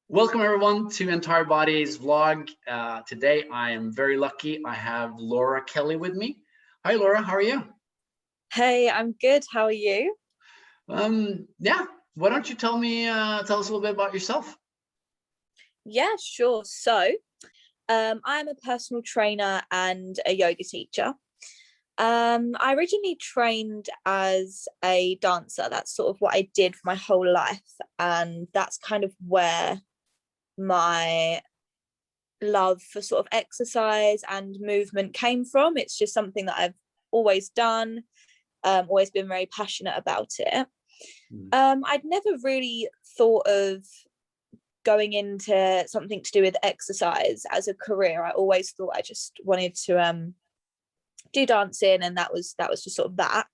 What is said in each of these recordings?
Welcome everyone to Entirebody's vlog. Today I am very lucky. I have Laura Kelly with me. Hi Laura, how are you? Hey, I'm good. How are you? Yeah. Why don't you tell us a little bit about yourself? Yeah, sure. I'm a personal trainer and a yoga teacher. I originally trained as a dancer. That's sort of what I did for my whole life, and that's kind of where my love for sort of exercise and movement came from. It's just something that I've always done, always been very passionate about it. I'd never really thought of going into something to do with exercise as a career. I always thought I just wanted to do dancing, and that was just sort of that.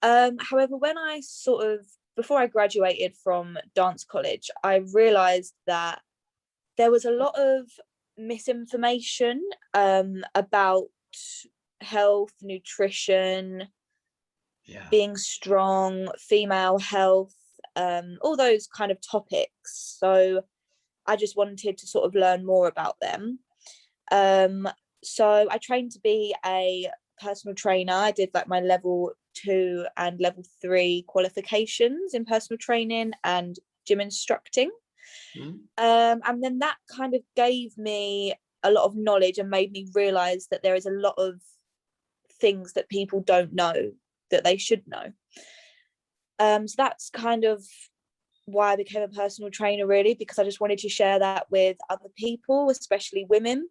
However, when I sort of before I graduated from dance college, I realized that there was a lot of misinformation about health, nutrition, Yeah. being strong, female health, all those kind of topics. So I just wanted to sort of learn more about them. So I trained to be a personal trainer. I did like my level 2 and level 3 qualifications in personal training and gym instructing. And then that kind of gave me a lot of knowledge and made me realize that there is a lot of things that people don't know that they should know. So that's kind of why I became a personal trainer, really, because I just wanted to share that with other people, especially women.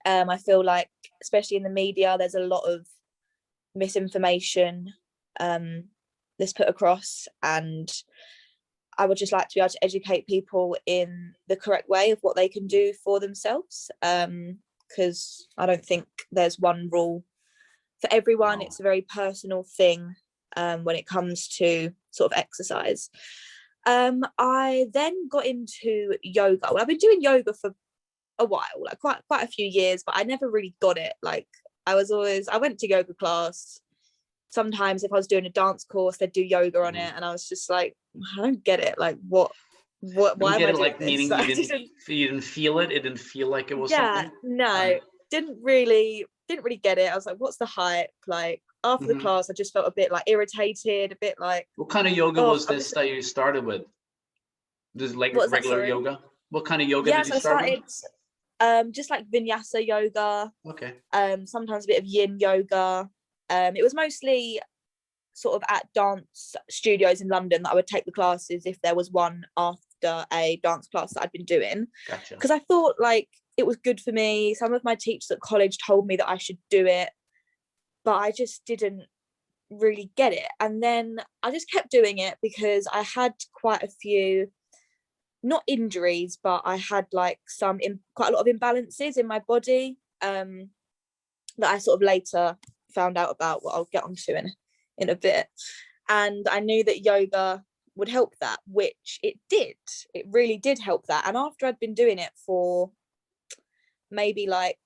I feel like, especially in the media, there's a lot of misinformation that's put across, and I would just like to be able to educate people in the correct way of what they can do for themselves, because I don't think there's one rule for everyone. It's a very personal thing when it comes to sort of exercise. I then got into yoga. Well, I've been doing yoga for a while, like quite a few years, but I never really got it. Like I went to yoga class. Sometimes if I was doing a dance course, they'd do yoga on it, and I was just like, I don't get it. Like what why am I doing like this? meaning Like, you didn't feel it. It didn't feel like it was yeah, something. no, didn't really get it. I was like, what's the hype? Like after the class, I just felt a bit like irritated, a bit like, What kind of yoga oh, was this that you started with? This is like what was that, regular sorry? yoga? What kind of yoga Yeah, did you so I start with? started just like vinyasa yoga, Okay. sometimes a bit of yin yoga. It was mostly sort of at dance studios in London that I would take the classes if there was one after a dance class that I'd been doing. Gotcha. Because I thought like it was good for me. Some of my teachers at college told me that I should do it, but I just didn't really get it. And then I just kept doing it because I had quite a few, not injuries, but I had like quite a lot of imbalances in my body, that I sort of later found out about, what I'll get onto in a bit. And I knew that yoga would help that, which it did. It really did help that. And after I'd been doing it for maybe like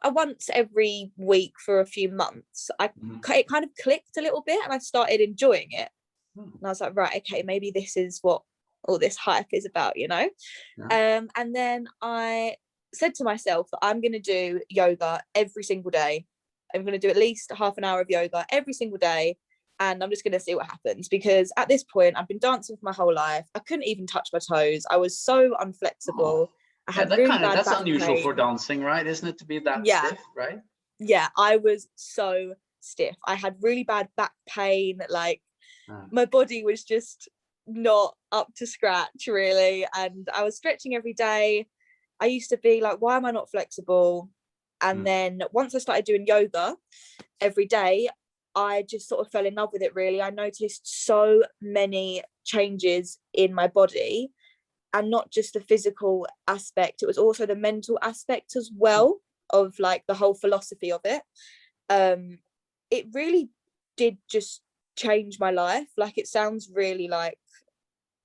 once every week for a few months, it kind of clicked a little bit, and I started enjoying it. And I was like, right, okay, maybe this is what all this hype is about, you know? Yeah. And then I said to myself that I'm going to do yoga every single day. I'm going to do at least half an hour of yoga every single day, and I'm just going to see what happens, because at this point I've been dancing for my whole life. I couldn't even touch my toes. I was so unflexible. I had really bad that's back unusual pain. for dancing, right? Isn't it, to be that stiff, right? Yeah, I was so stiff. I had really bad back pain. Like my body was just not up to scratch, really. And I was stretching every day. I used to be like, why am I not flexible? And then once I started doing yoga every day, I just sort of fell in love with it, really. I noticed so many changes in my body, and not just the physical aspect, it was also the mental aspect as well, of like the whole philosophy of it. It really did just change my life. Like, it sounds really like,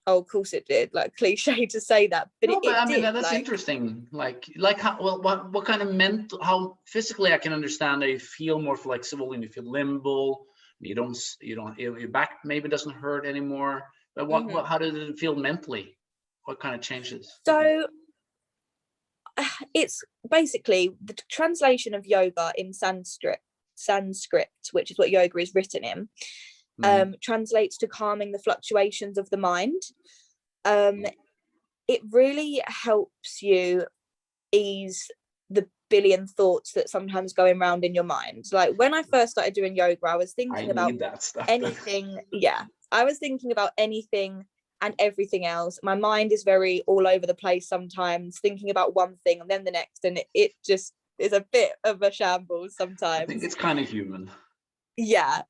oh, of course it did, like cliche to say that, but No, but I mean did. that's like, interesting. Like how, well, what kind of mental, how physically I can understand that you feel more flexible and you feel limber. You don't your back maybe doesn't hurt anymore. But what how did it feel mentally? What kind of changes? So it's basically the translation of yoga in Sanskrit, which is what yoga is written in, translates to calming the fluctuations of the mind. It really helps you ease the billion thoughts that sometimes going around in your mind. Like when I first started doing yoga, I was thinking about that stuff, anything. Yeah, I was thinking about anything and everything else. My mind is very all over the place sometimes, thinking about one thing and then the next, and it just is a bit of a shambles sometimes. I think it's kind of human. Yeah.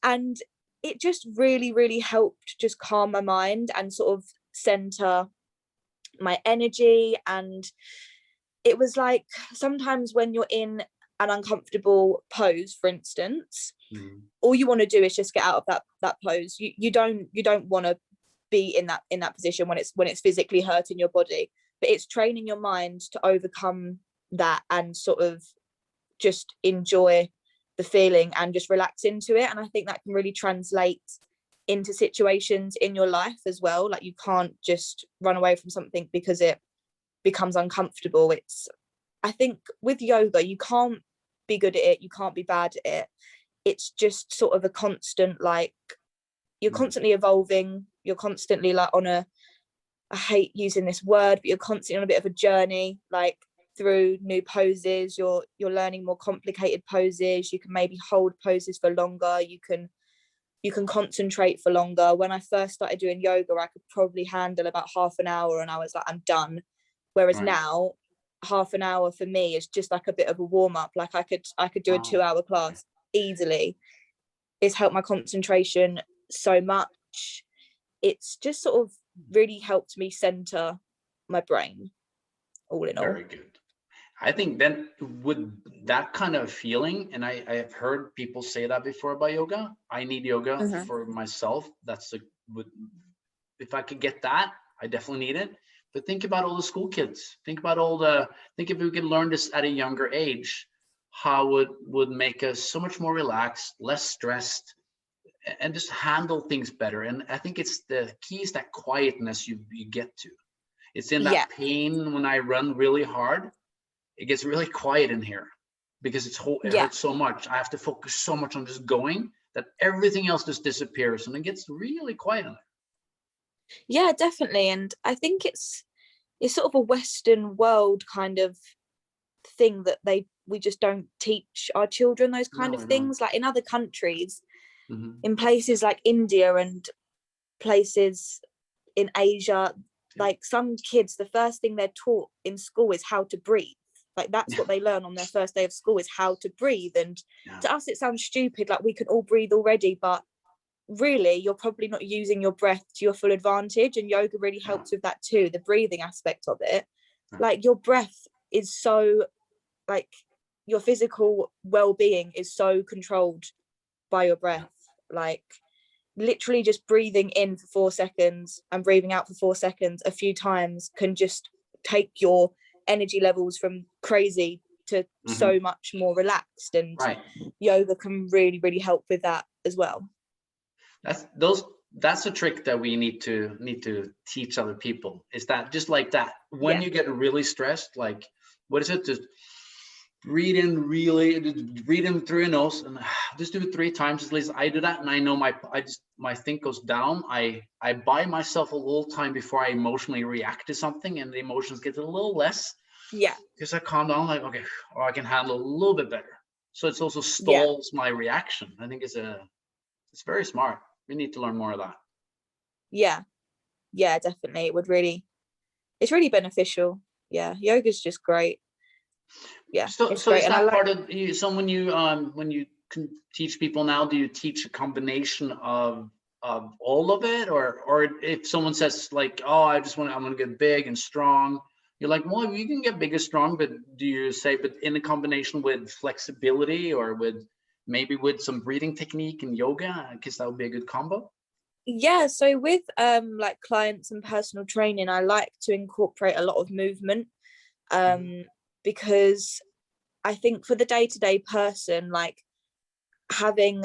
And it just really, really helped just calm my mind and sort of center my energy. And it was like sometimes when you're in an uncomfortable pose, for instance, all you want to do is just get out of that pose. You don't want to be in that position when it's physically hurting your body, but it's training your mind to overcome that and sort of just enjoy the feeling and just relax into it. And I think that can really translate into situations in your life as well. Like you can't just run away from something because it becomes uncomfortable. I think with yoga, you can't be good at it, you can't be bad at it. It's just sort of a constant, like you're constantly evolving, you're constantly like on I hate using this word, but you're constantly on a bit of a journey, like through new poses. You're learning more complicated poses. You can maybe hold poses for longer. You can concentrate for longer. When I first started doing yoga, I could probably handle about half an hour and I was like, I'm done. Whereas now half an hour for me is just like a bit of a warm-up. Like I could do a 2-hour class easily. It's helped my concentration so much. It's just sort of really helped me center my brain, all in all. Very good. I think then with that kind of feeling, and I have heard people say that before about yoga, I need yoga for myself. If I could get that, I definitely need it. But think about all the school kids. Think if we could learn this at a younger age, how it would make us so much more relaxed, less stressed, and just handle things better. And I think it's the key is that quietness you get to. It's in that pain when I run really hard. It gets really quiet in here because it hurts so much. I have to focus so much on just going that everything else just disappears and it gets really quiet in there. Yeah, definitely. And I think it's sort of a Western world kind of thing that we just don't teach our children those kind of things. Like in other countries, in places like India and places in Asia, like some kids, the first thing they're taught in school is how to breathe. Like that's what they learn on their first day of school, is how to breathe. And to us it sounds stupid, like we can all breathe already, but really you're probably not using your breath to your full advantage, and yoga really helps with that too, the breathing aspect of it. Like your breath is so, like your physical well-being is so controlled by your breath. Like literally just breathing in for 4 seconds and breathing out for 4 seconds a few times can just take your energy levels from crazy to so much more relaxed. And yoga can really, really help with that as well. That's a trick that we need to teach other people, is that just like that, when you get really stressed, like what is it, just breathe in through your nose and just do it 3 times. At least I do that, and I know my thing goes down. I buy myself a little time before I emotionally react to something, and the emotions get a little less, because I calm down, like okay, or I can handle a little bit better. So it's also stalls my reaction. I think it's very smart. We need to learn more of that. Yeah, definitely. It's really beneficial. Yoga's just great. So is that part of you? So when you can teach people now, do you teach a combination of all of it, or if someone says like, oh, I'm gonna get big and strong, you're like, well, you can get big and strong, but do you say, but in a combination with flexibility or with maybe with some breathing technique and yoga, because that would be a good combo? Yeah, so with like clients and personal training, I like to incorporate a lot of movement, because I think for the day-to-day person, like having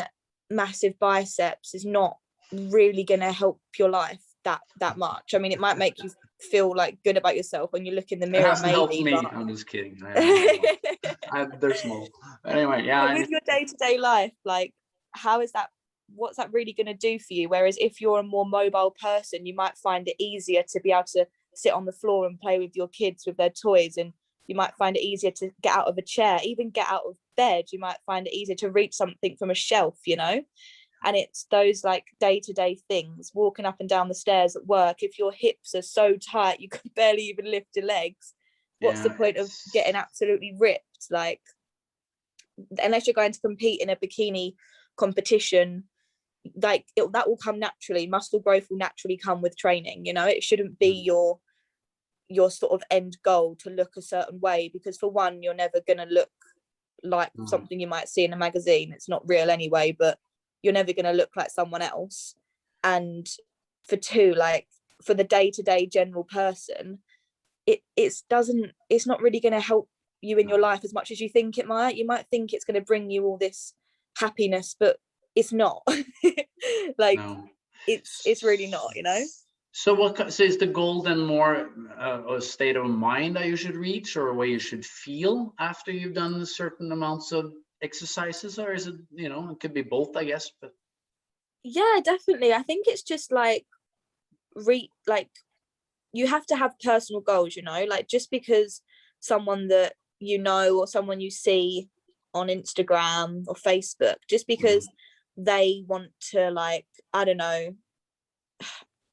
massive biceps is not really going to help your life, that much. I mean, it might make you feel like good about yourself when you look in the It mirror, hasn't helped maybe, me. but I'm just kidding. They're small. Anyway, yeah. but with your day-to-day life, like, how is that, what's that really going to do for you? Whereas if you're a more mobile person, you might find it easier to be able to sit on the floor and play with your kids with their toys, and you might find it easier to get out of a chair, even get out of bed. You might find it easier to reach something from a shelf, you know. And it's those like day-to-day things, walking up and down the stairs at work. If your hips are so tight you can barely even lift your legs, what's the point of getting absolutely ripped? Like, unless you're going to compete in a bikini competition, like that will come naturally. Muscle growth will naturally come with training, you know. It shouldn't be your sort of end goal to look a certain way, because for one, you're never going to look like something you might see in a magazine. It's not real anyway, but you're never going to look like someone else. And for two, like, for the day-to-day general person, it's not really going to help you in your life as much as you think it might. You might think it's going to bring you all this happiness, but it's not. Like, no. It's really not, you know. So is the goal then more a state of mind that you should reach, or a way you should feel after you've done certain amounts of exercises, or is it, you know, it could be both, I guess? But yeah, definitely. I think it's just like like you have to have personal goals, you know, like just because someone that you know or someone you see on Instagram or Facebook, just because they want to, like, I don't know,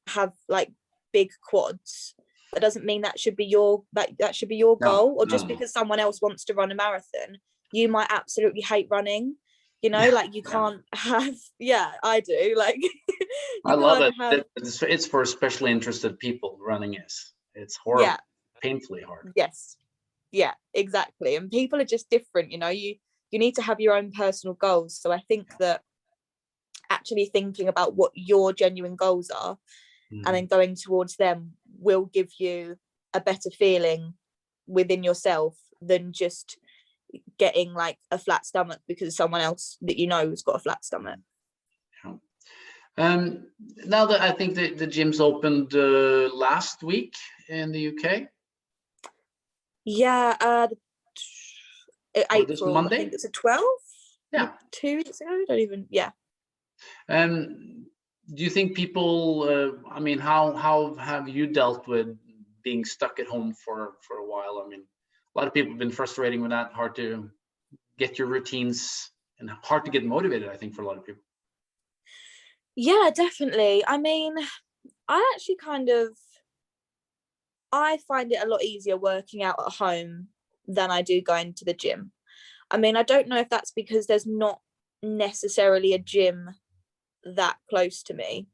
have like big quads, that doesn't mean that should be your that should be your goal. Or just because someone else wants to run a marathon, you might absolutely hate running, you know. Like, you can't have I do, like I love it. It's for especially interested people. Running it's horrible, painfully hard. Yes, yeah, exactly. And people are just different, you know. You need to have your own personal goals. So I think that actually thinking about what your genuine goals are and then going towards them will give you a better feeling within yourself than just getting like a flat stomach because someone else that you know has got a flat stomach. Now that I think the gyms opened last week in the UK. April, this Monday? I think it's a 12th. Yeah, 2 weeks ago. I don't even. Yeah. Do you think people? I mean, how have you dealt with being stuck at home for a while? I mean, a lot of people have been frustrating with that. Hard to get your routines and hard to get motivated, I think, for a lot of people. Yeah, definitely. I mean, I find it a lot easier working out at home than I do going to the gym. I mean, I don't know if that's because there's not necessarily a gym that close to me,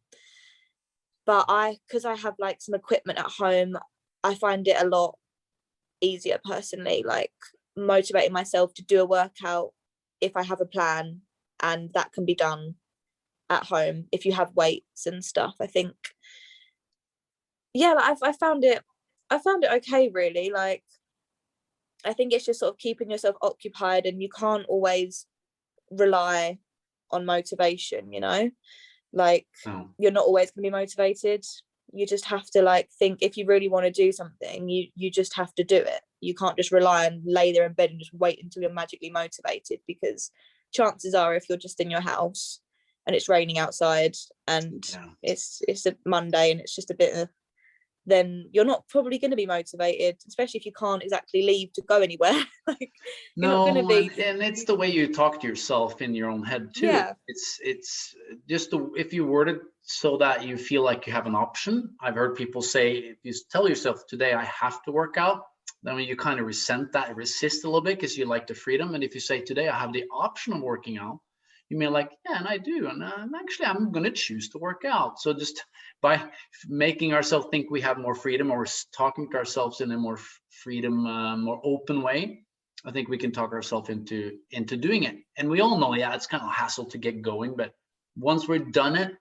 but because I have like some equipment at home, I find it a lot easier personally, like motivating myself to do a workout if I have a plan, and that can be done at home if you have weights and stuff. I think I found it okay, really. Like, I think it's just sort of keeping yourself occupied, and you can't always rely on motivation, you know. Like, you're not always going to be motivated. You just have to like think, if you really want to do something, you just have to do it. You can't just rely and lay there in bed and just wait until you're magically motivated, because chances are, if you're just in your house and it's raining outside and it's a Monday and it's just a bit of, then you're not probably going to be motivated, especially if you can't exactly leave to go anywhere. Like, you're not going to be. And it's the way you talk to yourself in your own head too. Yeah. It's just if you word it so that you feel like you have an option. I've heard people say, if you tell yourself today I have to work out, then you kind of resist a little bit because you like the freedom. And if you say today I have the option of working out, you may like, and I do, and actually I'm going to choose to work out. So just by making ourselves think we have more freedom, or talking to ourselves in a more freedom, more open way, I think we can talk ourselves into doing it. And we all know, it's kind of a hassle to get going, but once we've done it,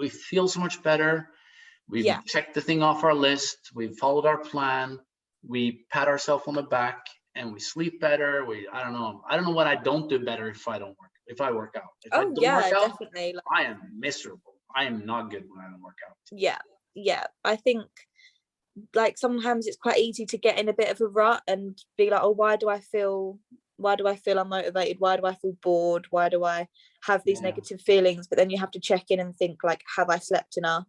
we feel so much better. We've checked the thing off our list. We've followed our plan. We pat ourselves on the back, and we sleep better. I don't know what I don't do better if I don't work. If I work out. If I don't work out, definitely. I am miserable. I am not good when I don't work out. Yeah, yeah, I think like sometimes it's quite easy to get in a bit of a rut and be like, oh, why do I feel unmotivated? Why do I feel bored? Why do I have these negative feelings? But then you have to check in and think like, have I slept enough?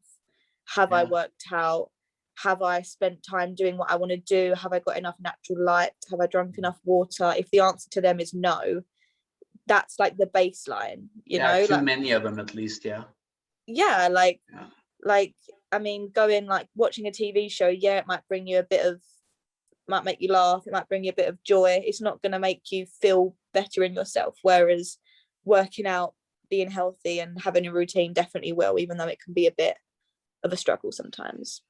Have I worked out? Have I spent time doing what I want to do? Have I got enough natural light? Have I drunk enough water? If the answer to them is no, that's like the baseline, you know, too like many of them at least. Like I mean, going like watching a TV show, it might bring you might make you laugh, it might bring you a bit of joy. It's not going to make you feel better in yourself, whereas working out, being healthy and having a routine definitely will, even though it can be a bit of a struggle sometimes.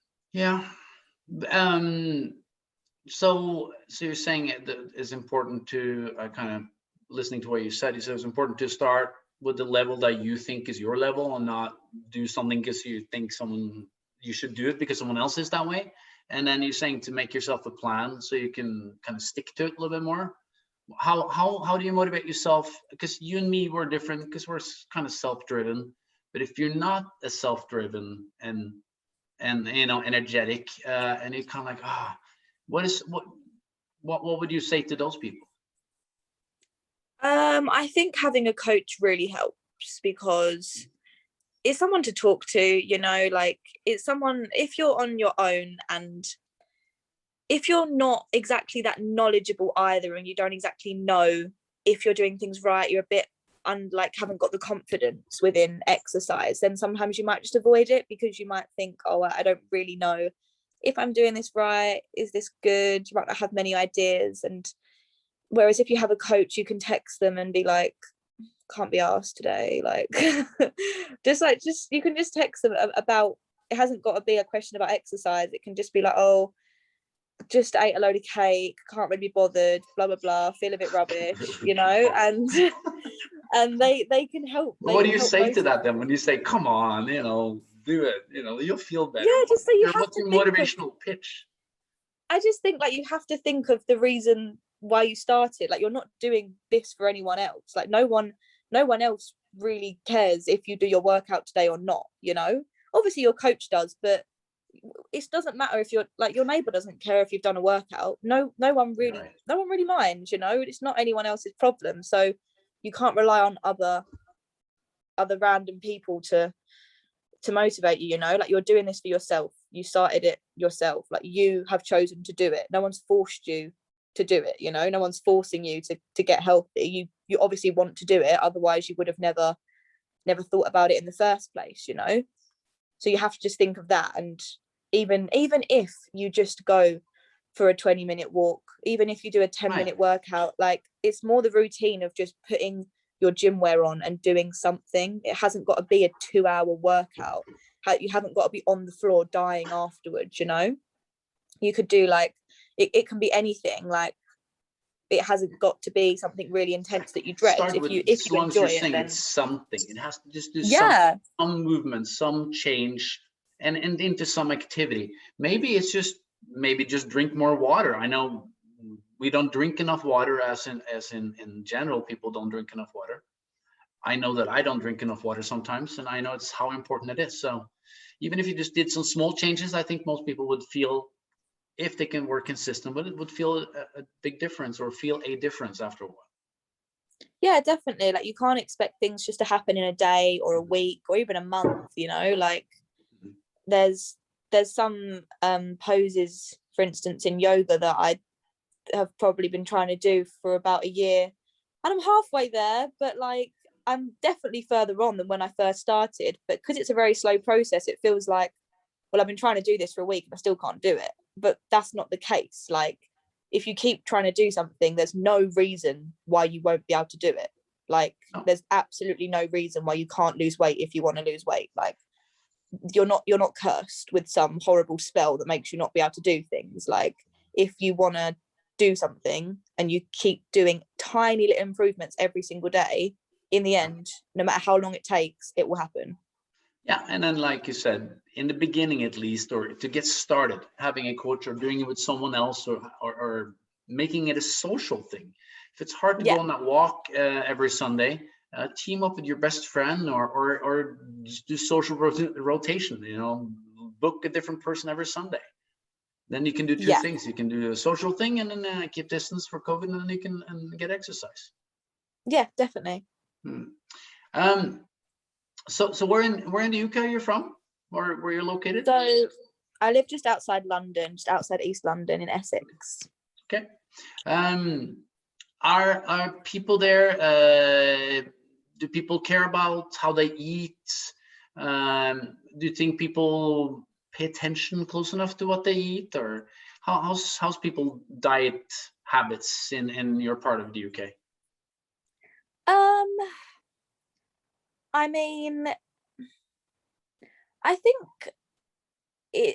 So you're saying that it's important to kind of listening to what you said. You said it's important to start with the level that you think is your level, and not do something because you think you should do it because someone else is that way. And then you're saying to make yourself a plan so you can kind of stick to it a little bit more. How do you motivate yourself? Because you and me, we're different because we're kind of self-driven. But if you're not as self-driven and energetic, and you're kind of like, what would you say to those people? I think having a coach really helps, because it's someone to talk to, you know, like it's someone, if you're on your own and if you're not exactly that knowledgeable either, and you don't exactly know if you're doing things right, you're a bit haven't got the confidence within exercise, then sometimes you might just avoid it, because you might think, oh, I don't really know if I'm doing this right, is this good? You might not have many ideas. And whereas if you have a coach, you can text them and be like, can't be asked today, like just you can just text them about, it hasn't got to be a question about exercise, it can just be like, oh, just ate a load of cake, can't really be bothered, blah blah blah, feel a bit rubbish, you know, and they can help. What do you say to that then when you say, come on, do it, you'll feel better? Yeah, just say what's your motivational pitch? I just think like you have to think of the reason why you started. Like, you're not doing this for anyone else. Like no one else really cares if you do your workout today or not, you know. Obviously your coach does, but it doesn't matter if you're like, your neighbor doesn't care if you've done a workout. No one really minds, you know. It's not anyone else's problem. So you can't rely on other random people to motivate you, you know. Like, you're doing this for yourself, you started it yourself, like you have chosen to do it. No one's forced you to do it, you know. No one's forcing you to get healthy. You obviously want to do it, otherwise you would have never thought about it in the first place, you know. So you have to just think of that. And even if you just go for a 20-minute walk, even if you do a 10-minute workout, like, it's more the routine of just putting your gym wear on and doing something. It hasn't got to be a 2-hour workout. You haven't got to be on the floor dying afterwards, you know. You could do like, it can be anything. Like, it hasn't got to be something really intense that you dread. If you enjoy it, then it's something. It has to just do some movement, some change, and into some activity. Maybe it's just drink more water. I know we don't drink enough water, as in general, people don't drink enough water. I know that I don't drink enough water sometimes, and I know it's how important it is. So even if you just did some small changes, I think most people would feel, if they can work consistent, but it would feel a big difference, or feel a difference after a while. Yeah, definitely. Like, you can't expect things just to happen in a day or a week or even a month, you know. Like, there's some poses, for instance, in yoga that I have probably been trying to do for about a year, and I'm halfway there, but like, I'm definitely further on than when I first started. But because it's a very slow process, it feels like, well, I've been trying to do this for a week and I still can't do it. But that's not the case. Like, if you keep trying to do something, there's no reason why you won't be able to do it. Like, there's absolutely no reason why you can't lose weight if you want to lose weight. Like, you're not cursed with some horrible spell that makes you not be able to do things. Like, if you want to do something and you keep doing tiny little improvements every single day, in the end, no matter how long it takes, it will happen. Yeah, and then, like you said, in the beginning at least, or to get started, having a coach or doing it with someone else, or making it a social thing. If it's hard to go on that walk every Sunday, team up with your best friend, or just do social rotation. You know, book a different person every Sunday. Then you can do two Yeah. things. You can do a social thing and then keep distance for COVID, and then you can get exercise. Yeah, definitely. So where in the UK you're from? Where you're located? So I live just outside London, just outside East London in Essex. Okay. Are people there? Do people care about how they eat? Do you think people pay attention close enough to what they eat, or how's people diet habits in your part of the UK? I mean, I think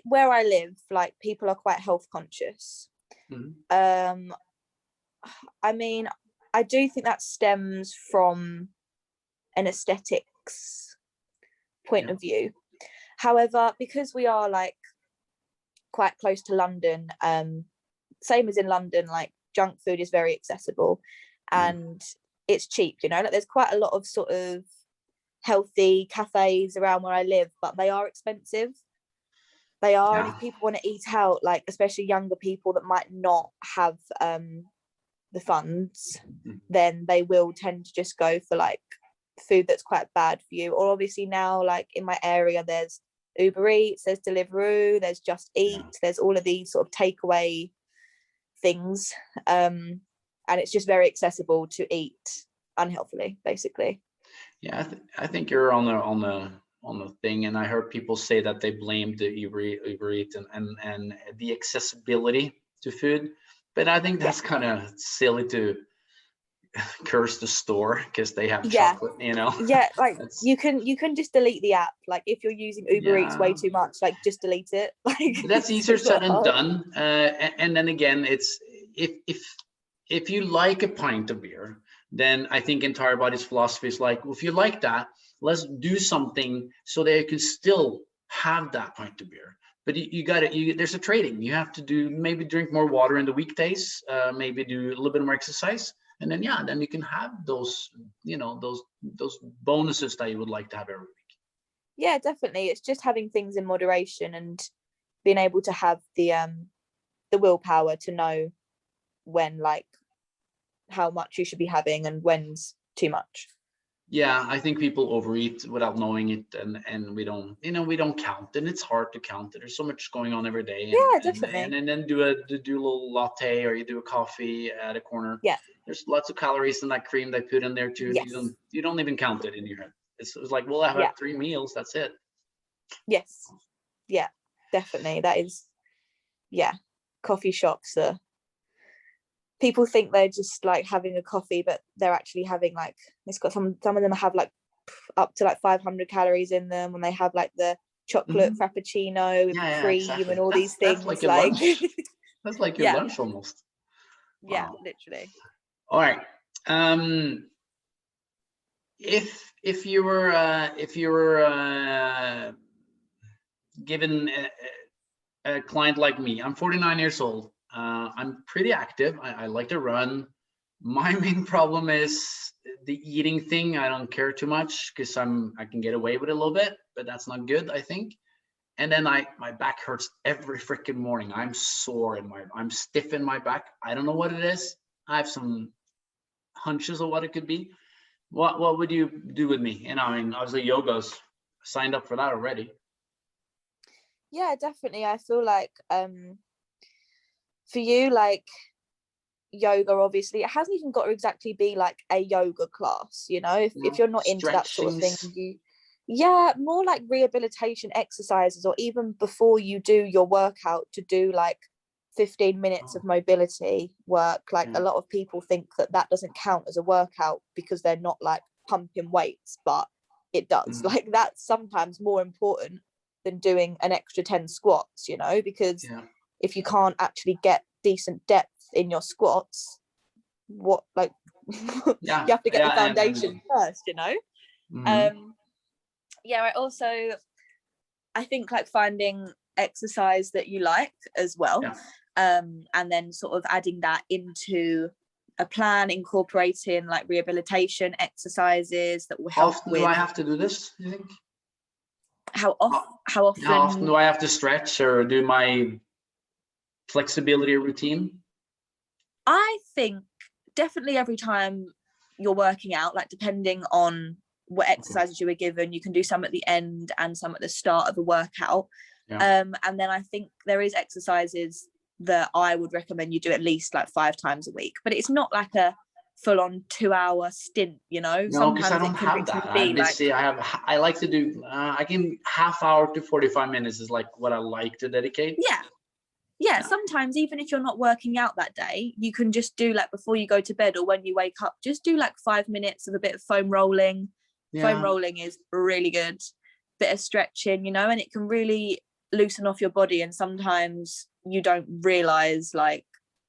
where I live, like, people are quite health conscious. Mm-hmm. I mean, I do think that stems from an aesthetics point of view. However, because we are like quite close to London, same as in London, like junk food is very accessible and it's cheap, you know, like there's quite a lot of sort of healthy cafes around where I live, but they are expensive. They are, and if people want to eat out, like especially younger people that might not have the funds, then they will tend to just go for like food that's quite bad for you. Or obviously now, like in my area, there's Uber Eats, there's Deliveroo, there's Just Eat, there's all of these sort of takeaway things, and it's just very accessible to eat unhealthily, basically. Yeah, I think you're on the thing, and I heard people say that they blamed the Uber Eats and the accessibility to food, but I think that's kind of silly to curse the store because they have chocolate, you know. Yeah, like you can just delete the app. Like if you're using Uber Eats way too much, like just delete it. Like that's easier said than done. And then again, it's if you like a pint of beer, then I think Entirebody's philosophy is like, well, if you like that, let's do something so that you can still have that pint of beer. But you got it. There's a trading. You have to do, maybe drink more water in the weekdays, maybe do a little bit more exercise, and then then you can have those, you know, those bonuses that you would like to have every week. Yeah, definitely. It's just having things in moderation and being able to have the willpower to know when, like, how much you should be having and when's too much. Yeah, I think people overeat without knowing it, and we don't count, and it's hard to count it. There's so much going on every day. Definitely. And then do a little latte, or you do a coffee at a corner. Yeah. There's lots of calories in that cream they put in there too. Yes. You don't even count it in your head. It's like, well, I have 3 meals. That's it. Yes. Yeah, definitely. That is, coffee shops are, people think they're just like having a coffee, but they're actually having, like, it's got some of them have like up to like 500 calories in them, when they have like the chocolate frappuccino with cream and all these things. That's like your lunch. That's like your lunch almost. Yeah, literally. All right. If you were given a client like me, I'm 49 years old. I'm pretty active. I like to run. My main problem is the eating thing. I don't care too much because I can get away with it a little bit, but that's not good, I think. And then my back hurts every freaking morning. I'm sore I'm stiff in my back. I don't know what it is. I have some hunches of what it could be. What would you do with me? And I mean, obviously yoga's signed up for that already. Yeah, definitely. I feel like for you, like, yoga, obviously it hasn't even got to exactly be like a yoga class, you know, if you're not into that sort of thing, more like rehabilitation exercises, or even before you do your workout, to do like 15 minutes of mobility work. Like a lot of people think that doesn't count as a workout because they're not like pumping weights, but it does. Like that's sometimes more important than doing an extra 10 squats, you know, because if you can't actually get decent depth in your squats, what, like, you have to get the foundation first, you know. I think like finding exercise that you like as well, and then sort of adding that into a plan, incorporating like rehabilitation exercises that will help. How often do I have to do this, you think? How often? How often do I have to stretch or do my flexibility routine? I think definitely every time you're working out, like depending on what exercises you were given, you can do some at the end and some at the start of a workout. And then I think there is exercises that I would recommend you do at least like 5 times a week, but it's not like a full-on 2-hour stint, you know. No, because I don't have that. I like to do I can half hour to 45 minutes is like what I like to dedicate. Yeah, sometimes even if you're not working out that day, you can just do like before you go to bed or when you wake up, just do like 5 minutes of a bit of foam rolling. Foam rolling is really good. Bit of stretching, you know, and it can really loosen off your body, and sometimes you don't realize like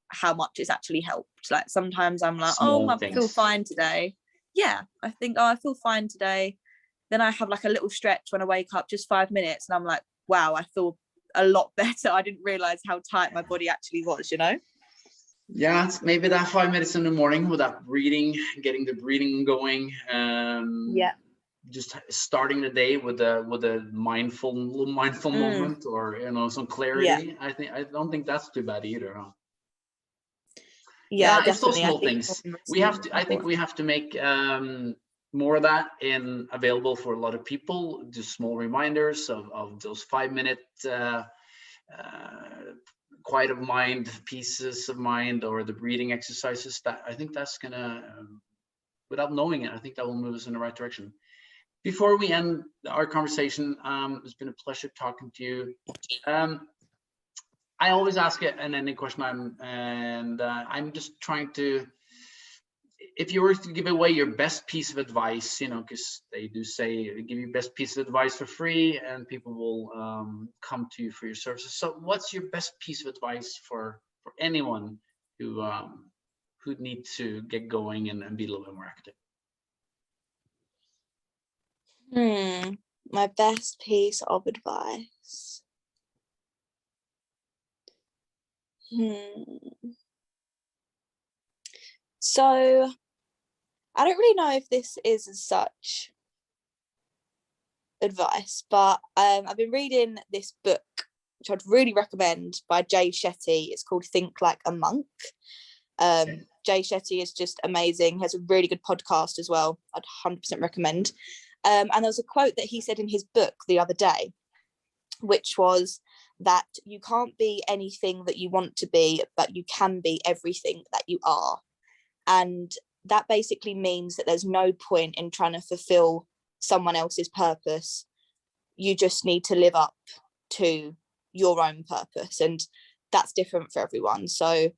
how much it's actually helped. Like sometimes I'm like, I feel fine today. I think, I feel fine today. Then I have like a little stretch when I wake up, just 5 minutes, and I'm like, wow, I feel a lot better. I didn't realize how tight my body actually was, you know. It's maybe that 5 minutes in the morning with that breathing, getting the breathing going. Just starting the day with a mindful moment, or you know, some clarity. I don't think that's too bad either, huh? It's those small things we have to. I think we have to make more of that available for a lot of people. Just small reminders of those 5 minute quiet of mind, pieces of mind, or the breathing exercises. That I think that's gonna, without knowing it, I think that will move us in the right direction. Before we end our conversation, it's been a pleasure talking to you. I always ask it in any question I'm just trying to, if you were to give away your best piece of advice, you know, because they do say give you best piece of advice for free and people will come to you for your services. So what's your best piece of advice for anyone who needs to get going and be a little bit more active? My best piece of advice. So I don't really know if this is as such advice, but I've been reading this book, which I'd really recommend, by Jay Shetty. It's called Think Like a Monk. Jay Shetty is just amazing. He has a really good podcast as well. I'd 100% recommend. And there was a quote that he said in his book the other day, which was that you can't be anything that you want to be, but you can be everything that you are. And that basically means that there's no point in trying to fulfill someone else's purpose. You just need to live up to your own purpose, and that's different for everyone. So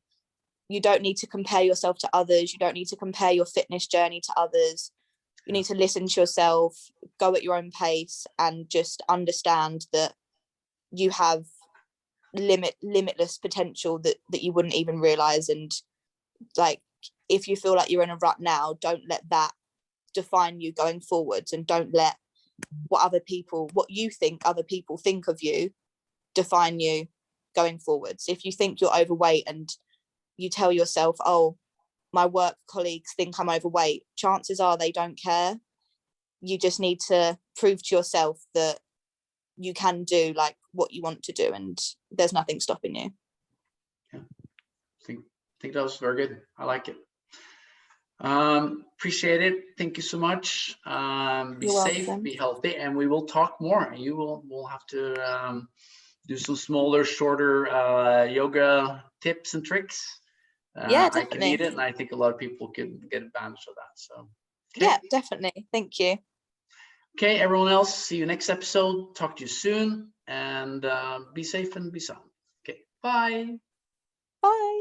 you don't need to compare yourself to others. You don't need to compare your fitness journey to others. You need to listen to yourself, go at your own pace, and just understand that you have limitless potential that you wouldn't even realize. And like, if you feel like you're in a rut now, don't let that define you going forwards, and don't let what you think other people think of you define you going forwards. If you think you're overweight and you tell yourself, oh, my work colleagues think I'm overweight, chances are they don't care. You just need to prove to yourself that you can do like what you want to do, and there's nothing stopping you. I think that was very good. I like it. Appreciate it. Thank you so much. Be safe, be healthy, and we will talk more. We'll have to do some smaller, shorter yoga tips and tricks. Definitely. I can need it, and I think a lot of people can get advantage of that. So definitely. Thank you. Okay, everyone else, see you next episode. Talk to you soon, and be safe and be sound. Okay, bye. Bye.